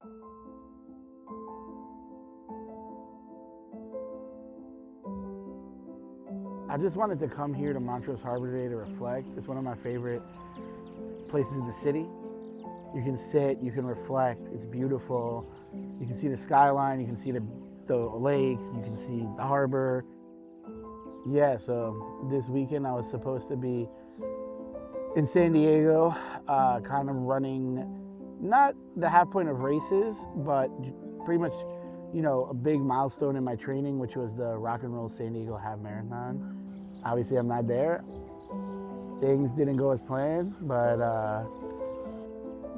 I just wanted to come here to Montrose Harbor today to reflect. It's one of my favorite places in the city. You can sit, you can reflect, it's beautiful. You can see the skyline, you can see the lake, you can see the harbor. Yeah, so this weekend I was supposed to be in San Diego, kind of running, not the half point of races, but pretty much, a big milestone in my training, which was the Rock and Roll San Diego Half Marathon. Obviously I'm not there. Things didn't go as planned, but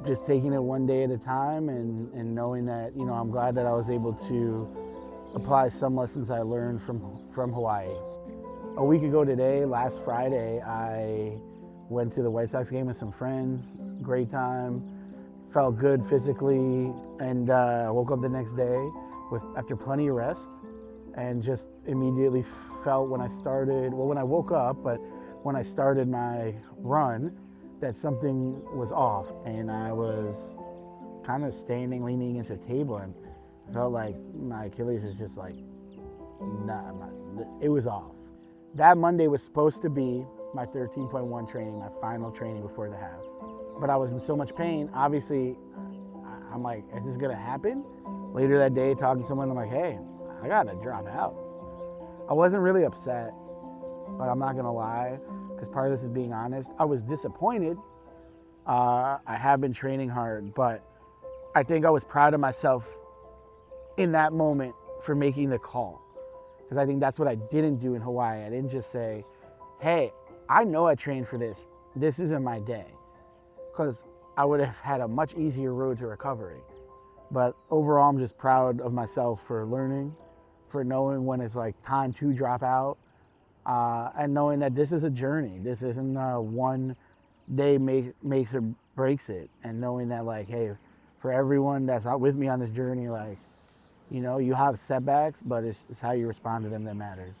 just taking it one day at a time and knowing that, I'm glad that I was able to apply some lessons I learned from Hawaii. A week ago today, last Friday, I went to the White Sox game with some friends. Great time, felt good physically, and woke up the next day after plenty of rest, and just immediately felt when I woke up, but when I started my run, that something was off, and I was kind of standing, leaning against a table, and I felt like my Achilles was just like, it was off. That Monday was supposed to be my 13.1 training, my final training before the half. But I was in so much pain, obviously, I'm like, is this gonna happen? Later that day, talking to someone, I'm like, hey, I gotta drop out. I wasn't really upset, like, I'm not gonna lie, because part of this is being honest. I was disappointed. I have been training hard, but I think I was proud of myself in that moment for making the call. Because I think that's what I didn't do in Hawaii. I didn't just say, hey, I know I trained for this. This isn't my day. Because I would have had a much easier road to recovery. But overall, I'm just proud of myself for learning, for knowing when it's like time to drop out, and knowing that this is a journey. This isn't one day makes or breaks it. And knowing that, like, hey, for everyone that's out with me on this journey, like, you have setbacks, but it's how you respond to them that matters.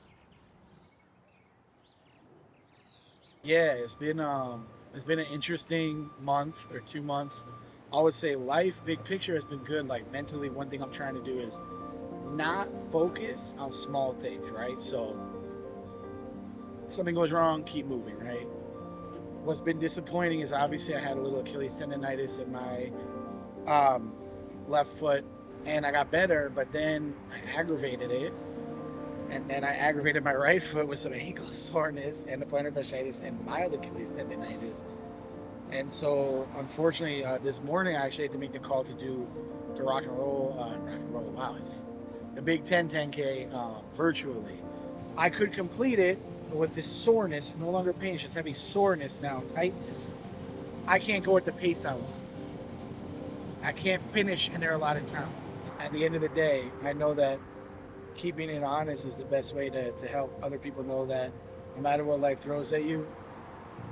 Yeah, it's been an interesting month or 2 months. I would say life, big picture, has been good. Like, mentally, one thing I'm trying to do is not focus on small things, right? So something goes wrong, keep moving, right? What's been disappointing is obviously I had a little Achilles tendonitis in my left foot, and I got better, but then I aggravated it. And then I aggravated my right foot with some ankle soreness and the plantar fasciitis and mild Achilles tendonitis. And so, unfortunately, this morning I actually had to make the call to do the the Big 10K virtually. I could complete it, but with this soreness, no longer pain, it's just heavy soreness now, tightness. I can't go at the pace I want. I can't finish in their allotted time. At the end of the day, I know that keeping it honest is the best way to help other people know that no matter what life throws at you,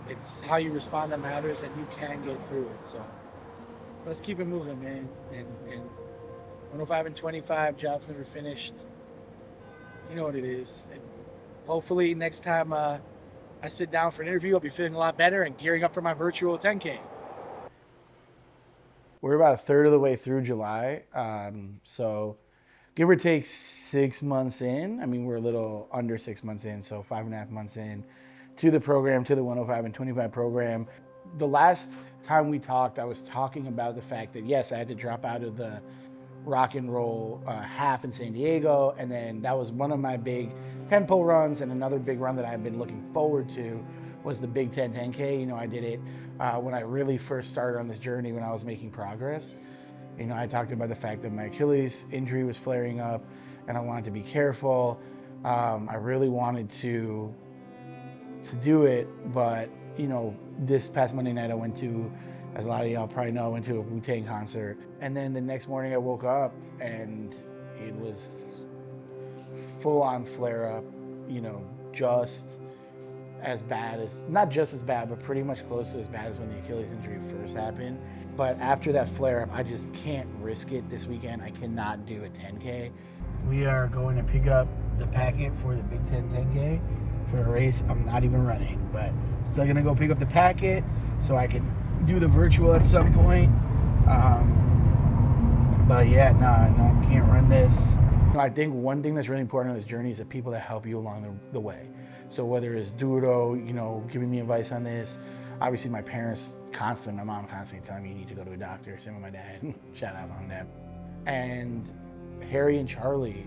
it's how you respond that matters, and you can get through it. So let's keep it moving, man. And 105 and 25, job's never finished. You know what it is. And hopefully next time I sit down for an interview, I'll be feeling a lot better and gearing up for my virtual 10K. We're about a third of the way through July, so give or take 6 months in. I mean, we're a little under 6 months in, so 5.5 months in to the program, to the 105 and 25 program. The last time we talked, I was talking about the fact that, yes, I had to drop out of the Rock and Roll half in San Diego, and then that was one of my big tempo runs, and another big run that I've been looking forward to was the Big 10K. I did it when I really first started on this journey, when I was making progress. I talked about the fact that my Achilles injury was flaring up and I wanted to be careful. I really wanted to do it, but this past Monday night I went to, as a lot of y'all probably know, I went to a Wu-Tang concert, and then the next morning I woke up and it was full on flare up, just as bad as, not just as bad, but pretty much close to as bad as when the Achilles injury first happened. But after that flare up, I just can't risk it this weekend. I cannot do a 10K. We are going to pick up the packet for the Big 10K for a race I'm not even running, but still gonna go pick up the packet so I can do the virtual at some point. But yeah, no, I can't run this. I think one thing that's really important on this journey is the people that help you along the way. So whether it's Duro, giving me advice on this, obviously my parents my mom constantly telling me you need to go to a doctor, same with my dad, shout out on that. And Harry and Charlie,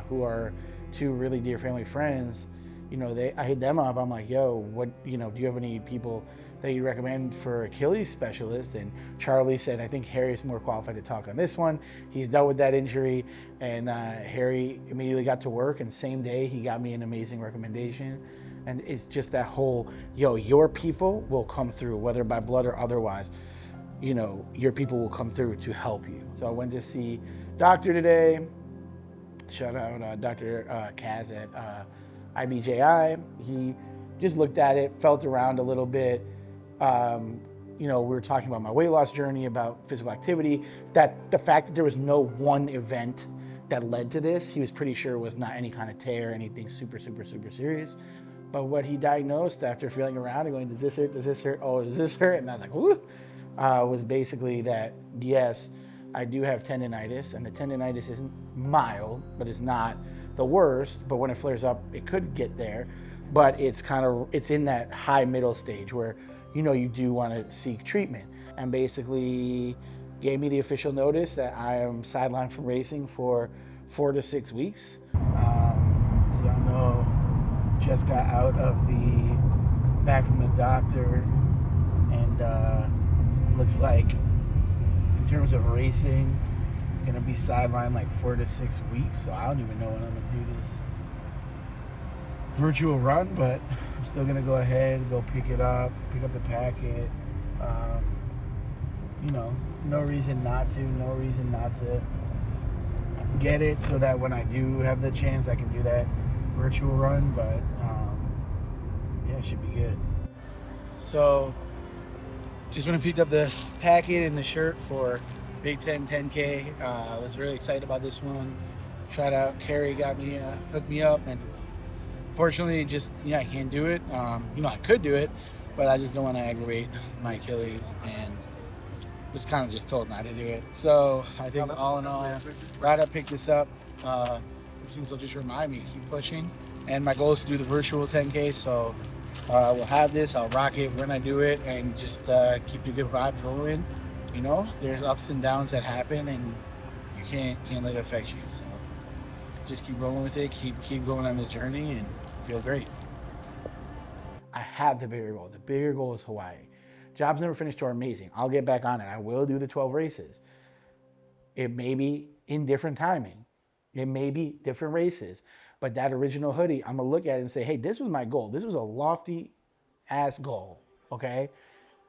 who are two really dear family friends, I hit them up. I'm like, yo, what, do you have any people that you recommend for Achilles specialist? And Charlie said, I think Harry's more qualified to talk on this one. He's dealt with that injury. And Harry immediately got to work, and same day he got me an amazing recommendation. And it's just that whole, your people will come through, whether by blood or otherwise. Your people will come through to help you. So I went to see doctor today. Shout out Dr. Kaz at IBJI. He just looked at it, felt around a little bit. We were talking about my weight loss journey, about physical activity, that the fact that there was no one event that led to this, he was pretty sure it was not any kind of tear, anything super, super, super serious. But what he diagnosed after feeling around and going, does this hurt? Does this hurt? Oh, does this hurt? And I was like, whoo, was basically that, yes, I do have tendonitis, and the tendonitis isn't mild, but it's not the worst. But when it flares up, it could get there. But it's in that high middle stage where, you do want to seek treatment. And basically gave me the official notice that I am sidelined from racing for 4 to 6 weeks. So y'all know, just got out of back from the doctor, and looks like in terms of racing, gonna be sidelined like 4 to 6 weeks. So I don't even know when I'm gonna do this virtual run, but I'm still gonna go ahead, go pick up the packet. No reason not to get it, so that when I do have the chance, I can do that virtual run. But yeah, it should be good. So just when I picked up the packet and the shirt for Big Ten 10K, I was really excited about this one. Shout out Carrie, hooked me up, and fortunately, I can't do it. I could do it, but I just don't want to aggravate my Achilles, and was kind of just told not to do it. So I think all in all, glad I picked this up. These things will just remind me to keep pushing, and my goal is to do the virtual 10K. So we'll have this. I'll rock it when I do it, and just keep the good vibes rolling. There's ups and downs that happen, and you can't let it affect you. So just keep rolling with it, keep going on the journey, and feel great. I have the bigger goal. The bigger goal is Hawaii. Jobs Never Finished Tour, amazing. I'll get back on it. I will do the 12 races. It may be in different timing. It may be different races. But that original hoodie, I'm going to look at it and say, hey, this was my goal. This was a lofty ass goal, okay?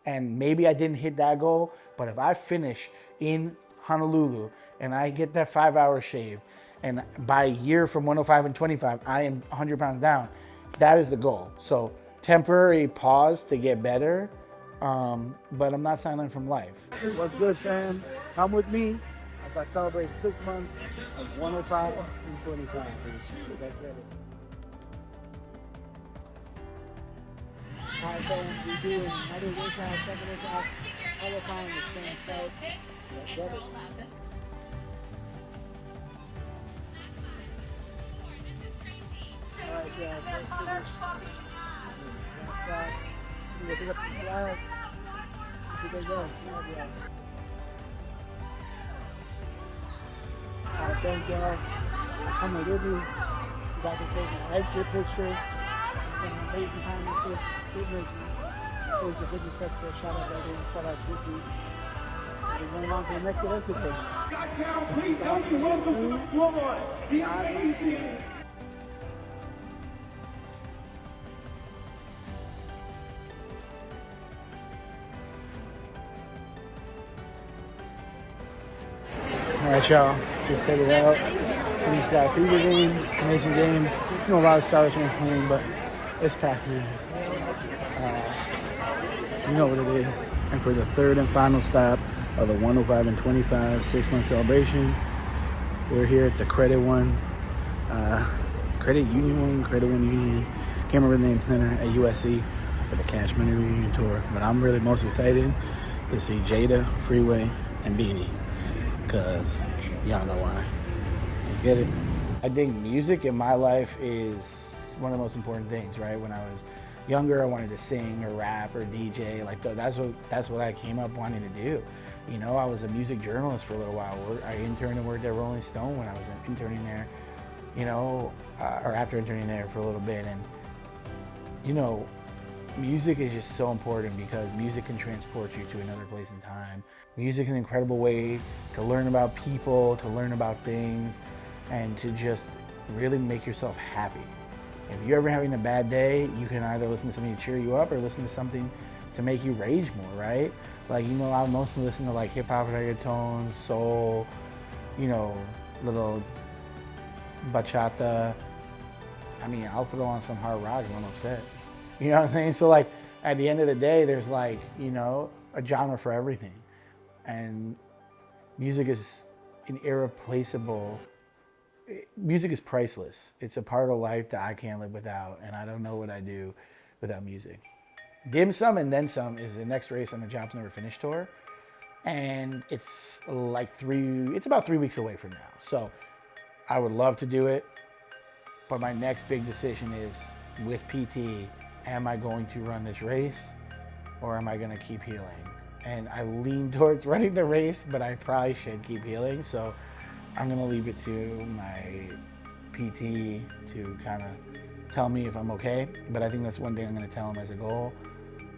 And maybe I didn't hit that goal, but if I finish in Honolulu and I get that 5-hour shave, and by a year from 105 and 25, I am 100 pounds down, that is the goal. So temporary pause to get better, but I'm not silent from life. What's good, fam? Come with me as I celebrate 6 months of 105 and 25. Let's get it. All right, fam, we're doing another workout, second workout, all the time the same site. Let's get it. Alright, yeah, first finish. We'll pick up the flag. You can go. Alright, thank y'all for coming with me. You guys can take an exit picture. It's been an amazing time with this fitness. It was a fitness festival. Shout out everyone. Shout out Juki. We're going on to the next event today. Please help me welcome to the floor. CITC. All right, y'all, just headed out. Police got Fever game, amazing game. A lot of stars weren't playing, but it's packed, man. You know what it is. And for the third and final stop of the 105 and 25 6-month celebration, we're here at the Credit One Union. Can't remember the name center at USC for the Cash Money Reunion Tour. But I'm really most excited to see Jada, Freeway, and Beanie. because y'all know why. Let's get it. I think music in my life is one of the most important things, right? When I was younger, I wanted to sing or rap or DJ. Like that's what I came up wanting to do. You know, I was a music journalist for a little while. I interned and worked at Rolling Stone when I was interning there. You know, or after interning there for a little bit, and you know, music is just so important because music can transport you to another place in time. Music is an incredible way to learn about people, to learn about things, and to just really make yourself happy. If you're ever having a bad day, you can either listen to something to cheer you up or listen to something to make you rage more, right? Like, you know, I'll mostly listen to like hip hop, reggaeton, soul, you know, little bachata. I mean, I'll throw on some hard rock when I'm upset. You know what I'm saying? So like at the end of the day, there's like, you know, a genre for everything. And music is an irreplaceable, music is priceless. It's a part of life that I can't live without. And I don't know what I do without music. Dim Sum and Then Some is the next race on the Jobs Never Finished tour. And it's about 3 weeks away from now. So I would love to do it. But my next big decision is with PT, am I going to run this race or am I going to keep healing? And I lean towards running the race, but I probably should keep healing. So I'm going to leave it to my PT to kind of tell me if I'm okay. But I think that's one thing I'm going to tell him as a goal.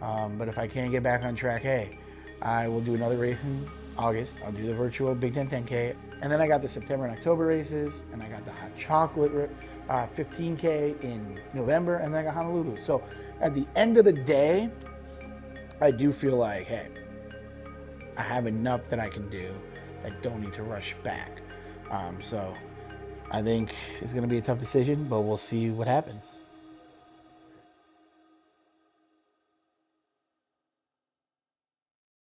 But if I can't get back on track, hey, I will do another race in August. I'll do the virtual Big Ten 10K. And then I got the September and October races, and I got the hot chocolate 15K in November, and then I got Honolulu. So at the end of the day, I do feel like, hey, I have enough that I can do. I don't need to rush back. So I think it's going to be a tough decision, but we'll see what happens.